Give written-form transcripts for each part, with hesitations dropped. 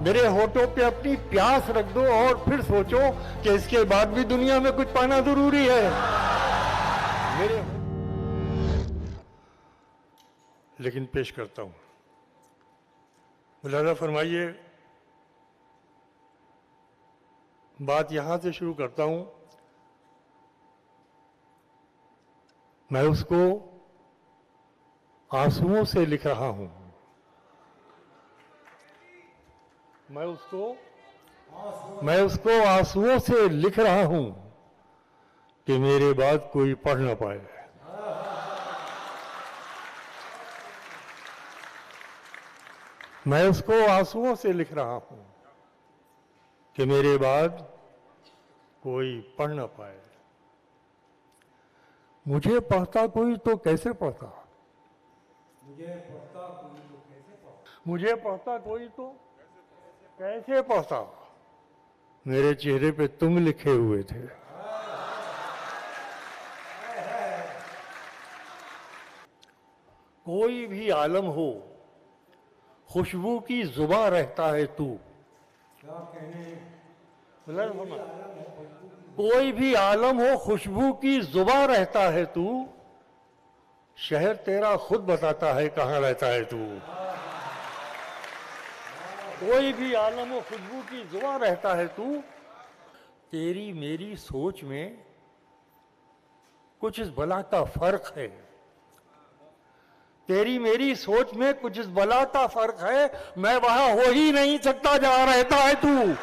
मेरे होठों पे अपनी प्यास रख दो और फिर सोचो कि इसके बाद भी दुनिया में कुछ पाना जरूरी है। मेरे लेकिन पेश करता हूं, मुलाजा फरमाइए, बात यहां से शुरू करता हूं। मैं उसको आंसुओं से लिख रहा हूं, मैं उसको आंसुओं से लिख रहा हूं कि मेरे बाद कोई पढ़ ना पाए। मैं उसको आंसुओं से लिख रहा हूं कि मेरे बाद कोई पढ़ ना पाए। मुझे पढ़ता कोई तो कैसे पढ़ता, मुझे पढ़ता कोई तो कैसे पढ़ता। मेरे चेहरे पे तुम लिखे हुए थे। कोई भी आलम हो खुशबू की जुबां रहता है तू। कोई भी आलम हो खुशबू की जुबां रहता है तू। शहर तेरा खुद बताता है कहाँ रहता है तू। कोई भी आलम हो खुशबू की जुबां रहता है तू। तेरी मेरी सोच में कुछ इस बला का फर्क है। तेरी मेरी सोच में कुछ इस बला का फर्क है। मैं वहां हो ही नहीं सकता जहां रहता है तू।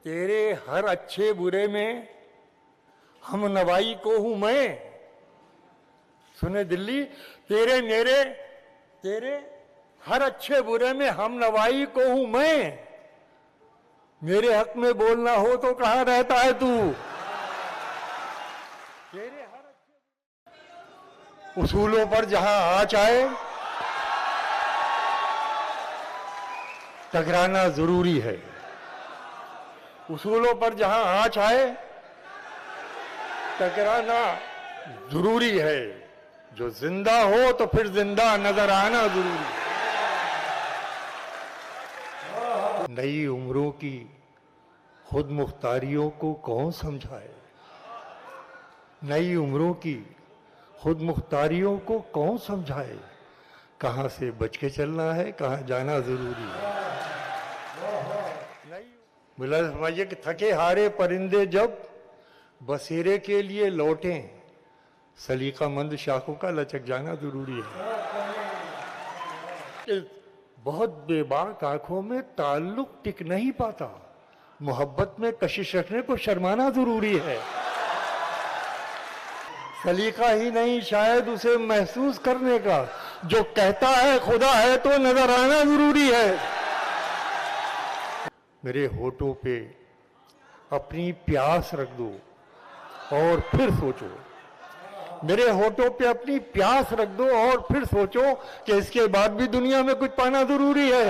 तेरे हर अच्छे बुरे में हम नवाई को हूं मैं। सुने दिल्ली, तेरे हर अच्छे बुरे में हम नवाई को हूं मैं। मेरे हक में बोलना हो तो कहां रहता है तू। तेरे हर अच्छे उसूलों पर जहां आँच आए टकराना जरूरी है। उसूलों पर जहां आँच आए टकराना जरूरी है। जो जिंदा हो तो फिर जिंदा नजर आना जरूरी है। नई उम्रों की खुद मुख्तारियों को कौन समझाए। नई उम्रों की खुद मुख्तारियों को कौन समझाए। कहां से बच के चलना है, कहां जाना जरूरी है। मिला समझिए कि थके हारे परिंदे जब बसेरे के लिए लौटें, सलीकामंद शाखों का लचक जाना जरूरी है। बहुत बेबाक आंखों में ताल्लुक टिक नहीं पाता। मोहब्बत में कशिश रखने को शर्माना जरूरी है। सलीका ही नहीं शायद उसे महसूस करने का। जो कहता है खुदा है तो नजर आना जरूरी है। मेरे होठों पे अपनी प्यास रख दो और फिर सोचो। मेरे होठों पे अपनी प्यास रख दो और फिर सोचो कि इसके बाद भी दुनिया में कुछ पाना जरूरी है।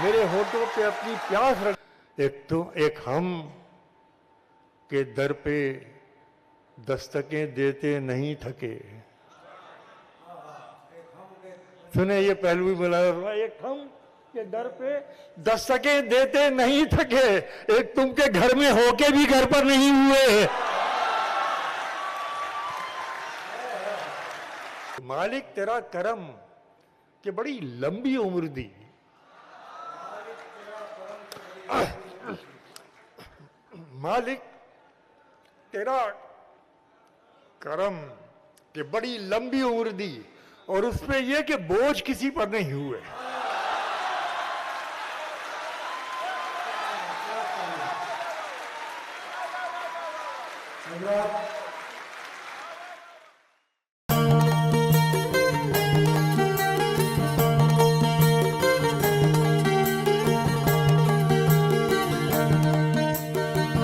मेरे होठों पे अपनी प्यास रख। एक हम के दर पे दस्तकें देते नहीं थके। सुने ये पहलू भी मिला। एक हम के दर पे दस्तकें देते नहीं थके। एक तुम के घर में होके भी घर पर नहीं हुए। मालिक तेरा करम कि बड़ी लंबी उम्र दी। मालिक तेरा करम कि बड़ी लंबी उम्र दी और उसमें यह कि बोझ किसी पर नहीं हुए।